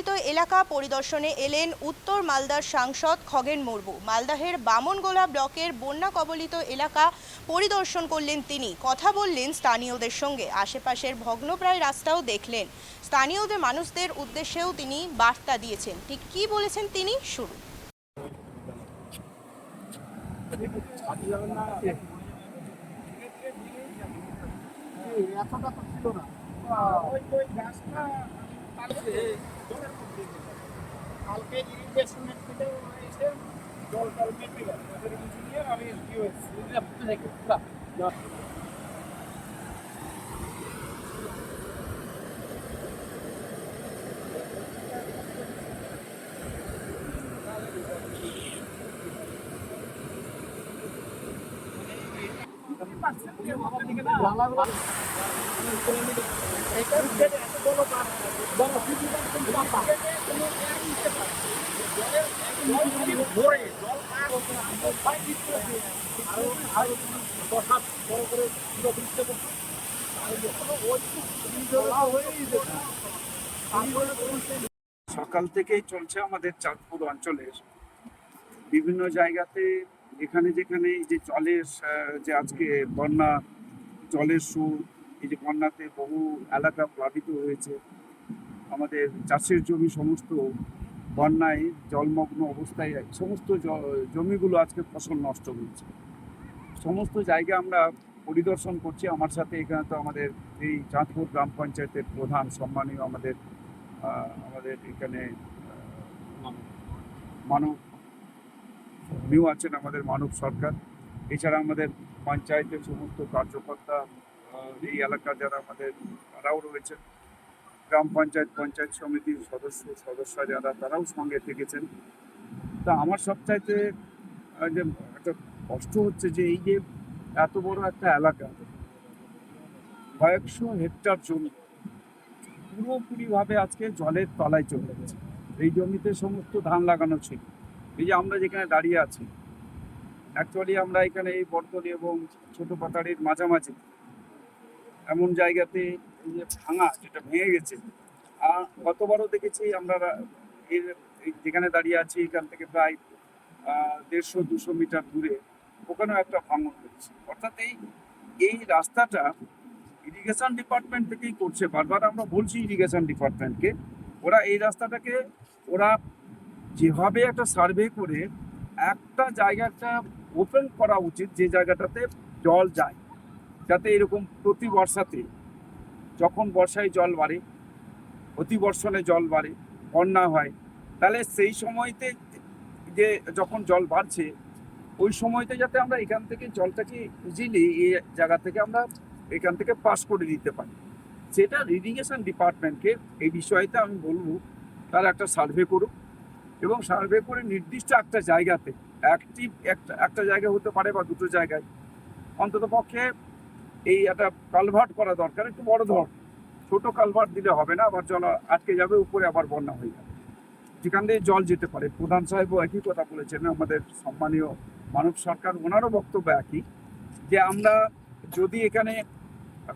কবলিত এলাকা পরিদর্শনে এলেন উত্তর মালদার সাংসদ খগেন মুর্মু। মালদহের বামনগোলা ব্লকের বন্যা কবলিত এলাকা পরিদর্শন করলেন তিনি, কথা বললেন স্থানীয়দের সঙ্গে, আশেপাশের ভগ্নপ্রায় রাস্তাও দেখলেন। স্থানীয়দের মানুষদের উদ্দেশ্যেও তিনি বার্তা দিয়েছেন। ঠিক কী বলেছেন তিনি, শুরু। এতটা তো ছিল না, ওই গাছটা কালকে ইরিগেশনের থেকে এসে জল টল মেপে গেছে, ওদের কিছু নিয়ে আমি কি হয়েছে সকাল থেকেই চলছে আমাদের চাঁদপুর অঞ্চলের বিভিন্ন জায়গাতে, যেখানে যেখানে এই যে জলের যে আজকে বন্যা, জলের সুর, এই যে বন্যাতে বহু এলাকা প্লাবিত হয়েছে, আমাদের চাষের জমি সমস্ত বন্যায় জলমগ্ন অবস্থায়, সমস্ত জমিগুলো আজকে ফসল নষ্ট হয়েছে। সমস্ত জায়গা আমরা পরিদর্শন করছি। আমার সাথে এখানে তো আমাদের এই চাঁদপুর গ্রাম পঞ্চায়েতের প্রধান সম্মানীয় আমাদের এখানে মানব নিউ আছেন, আমাদের মানব সরকার। এছাড়া আমাদের পঞ্চায়েতের সমস্ত কার্যকর্তা, এই এলাকার যারা আমাদের তারাও রয়েছেন, গ্রাম পঞ্চায়েত, পঞ্চায়েত সমিতির সদস্য যারা, তারাও সঙ্গে থেকেছেন। তা আমার সবচাইতে যে একটা কষ্ট হচ্ছে যে এই যে এত বড় একটা এলাকা, কয়েকশো হেক্টর জমি পুরোপুরিভাবে আজকে জলের তলায় চলে গেছে। এই জমিতে সমস্ত ধান লাগানো ছিল। এই যে আমরা যেখানে দাঁড়িয়ে আছি, অ্যাকচুয়ালি আমরা এখানে এই বর্তনী এবং ছোট পাতাড়ির মাঝামাঝি এমন জায়গাতে এই যে ভাঙা, যেটা ভেঙে গেছে। আর গতবারও দেখেছি আমরা যেখানে দাঁড়িয়ে আছি, এখান থেকে প্রায় 150-200 মিটার দূরে ওখানেও একটা ভাঙন হয়েছে। অর্থাৎ এই রাস্তাটা ইরিগেশন ডিপার্টমেন্ট থেকেই করছে। বারবার আমরা বলছি ইরিগেশন ডিপার্টমেন্টকে, ওরা এই রাস্তাটাকে ওরা যেভাবে একটা সার্ভে করে একটা জায়গাটা ওপেন করা উচিত, যে জায়গাটাতে জল যায়, যাতে এরকম প্রতি বর্ষাতে, যখন বর্ষায় জল বাড়ে, অতিবর্ষণে জল বাড়ে, বন্যা হয়, তাহলে সেই সময়তে যে যখন জল বাড়ছে ওই সময়তে যাতে আমরা এখান থেকে জলটাকে ইজিলি এই জায়গা থেকে আমরা এখান থেকে পাস করে দিতে পারি। সেটা ইরিগেশন ডিপার্টমেন্টকে এই বিষয়তে আমি বলবো তারা একটা সার্ভে করুক, এবং সার্ভে করে নির্দিষ্ট একটা জায়গাতে একটা জায়গা হতে পারে বা দুটো জায়গায় অন্তত পক্ষে এই একটা কালভার্ট করা দরকার, একটু বড় ধর। ছোট কালভার্ট দিলে হবে না, আবার জল আটকে যাবে, উপরে আবার বন্যা হয়ে যাবে, যেখান দিয়ে জল যেতে পারে। প্রধান সাহেবও একই কথা বলেছেন, আমাদের সম্মানীয় মানব সরকার, ওনারও বক্তব্য একই, যে আমরা যদি এখানে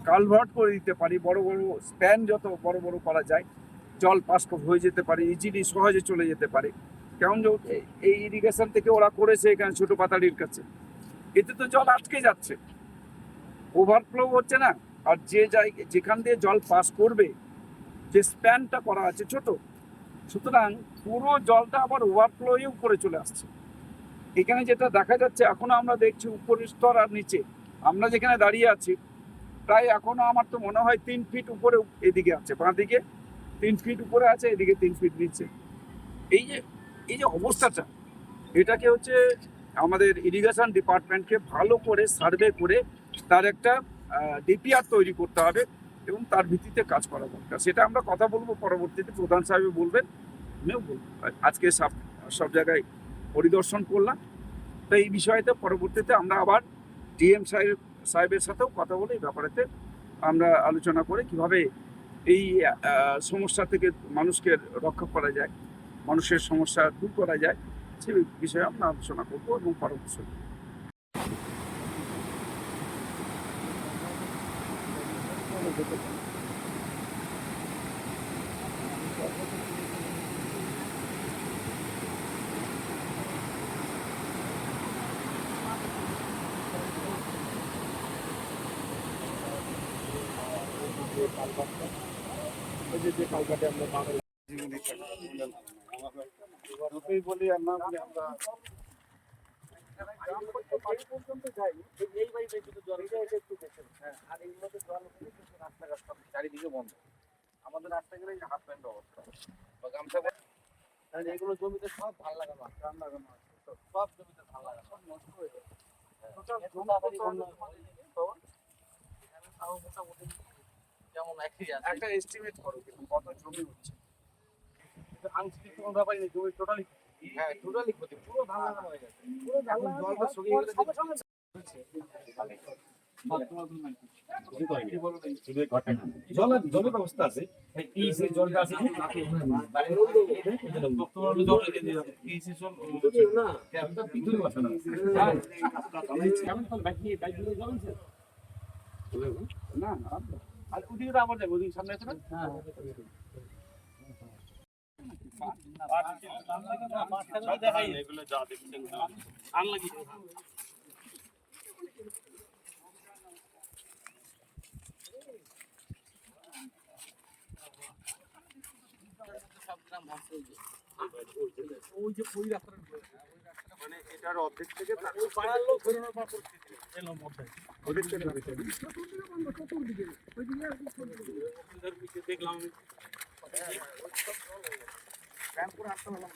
কালভার্ট করে দিতে পারি, বড় বড় স্প্যান যত বড় বড় করা যায়, জল পাস হয়ে যেতে পারে, ইজিলি সহজে চলে যেতে পারে। কেমন এই ইরিগেশন থেকে ওরা করেছে এখানে ছোট পাতাড়ির কাছে, এতে তো জল আটকে যাচ্ছে, ওভারফ্লো হচ্ছে না। আর যেখান দিয়ে জল পাস করবে, যে স্প্যানটা করা আছে ছোট, সুতরাং পুরো জলটা আবার ওভারফ্লো হয়ে উপরে চলে আসছে। এখানে যেটা দেখা যাচ্ছে, এখনো আমরা দেখছি উপরের স্তর আর নিচে, আমরা যেখানে দাঁড়িয়ে আছি প্রায় এখনো আমার তো মনে হয় 3 ফিট উপরে এদিকে আছে, বাঁ দিকে 3 ফিট উপরে আছে, এদিকে 3 ফিট নিচে। এই যে অবস্থাটা, এটাকে হচ্ছে আমাদের ইরিগেশন ডিপার্টমেন্টকে ভালো করে সার্ভে করে তার একটা ডিপিআর তৈরি করতে হবে এবং তার ভিত্তিতে কাজ করা দরকার। সেটা আমরা কথা বলবো পরবর্তীতে, প্রধান সাহেব বলবেন, আমিও বলবো। আজকে সব জায়গায় পরিদর্শন করলাম, তো এই বিষয়তে পরবর্তীতে আমরা আবার ডিএম সাহেবের সাথেও কথা বলে এই ব্যাপারেতে আমরা আলোচনা করে কিভাবে এই সমস্যা থেকে মানুষকে রক্ষা করা যায়, মানুষের সমস্যা দূর করা যায়, সে বিষয়ে আমরা আলোচনা করবো এবং পরামর্শ দেব। ওই যে কালকাটে আমরা বাংলা যতই বলি আর না বলি আমরা বাড়ি পর্যন্ত যাইনি এই বাড়িতে শুধু জল একটু দেখে আর এইগুলোতে জল রাস্তাঘাট সব চারিদিকে বন্ধ আমাদের রাস্তা গেলে হাফ প্যান্ট অবস্থা বা গামছা তাহলে এগুলো জমিতে সব ধান লাগানো আছে ধান লাগানো আছে সব জমিতে ধান লাগানো সব নষ্ট হয়ে যাবে মোটামুটি যেমন একটা এস্টিমেট করো কিন্তু কত জমি হচ্ছে আংশিক কোনো ব্যাপারই নেই জমি টোটালি হ্যাঁ টোটালি ক্ষতি পুরো ধান লাগানো হয়ে গেছে পুরো ধান জলটা শুকিয়ে গেলে জলের ব্যবস্থা আছে এই যে জলটা আছে না না আর ওদিকে আবার যাবো ওদিকে সামনে আছে না এগুলো যা দেখছেন আনলাকি ওই যে ওই রাস্তাটা মানে এটার অর্ধেক থেকে ওই পাড়ার লোক ঘোরানোর পর পরিস্থিতি এলো মধ্যে ওদের থেকে দেখলাম আমি রামপুর আসতে হলাম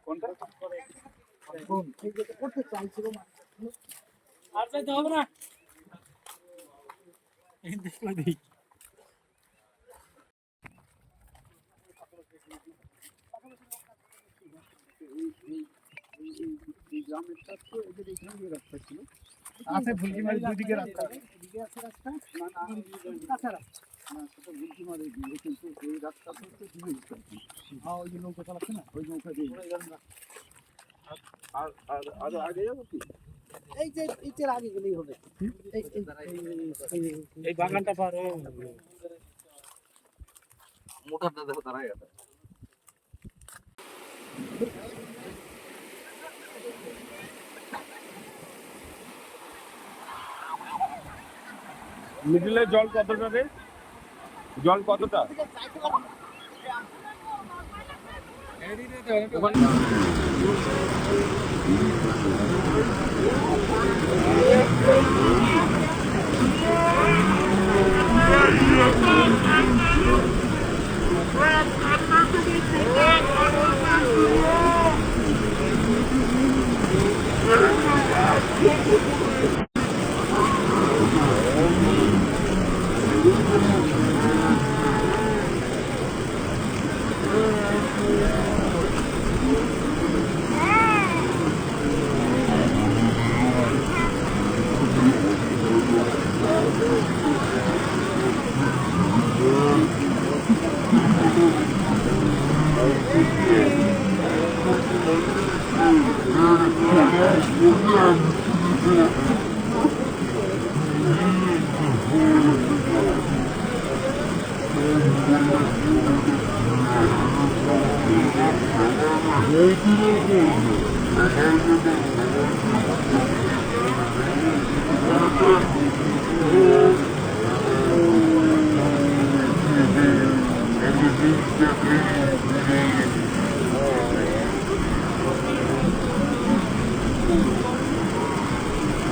কোনটা করতে চাইছিল আর যাইতে হবে না দেখলে দেখি আছে ভুলকিমারি দুদিকে রাস্তা এদিকে আছে রাস্তা কাঁচা রাস্তা না সেটা ভুলকিমারি দিকে কিন্তু এই রাস্তাটা হচ্ছে দিকে হ্যাঁ ওই যে নৌকা চালাচ্ছে না ওই নৌকা দিয়ে আর আগে যাবো কি এই যে এইটার আগে গেলেই হবে এই বাগানটা পার মোটাটা দেখো দাঁড়ায় গেছে মিডিলে জল কতটা রে জল কতটা Thank you.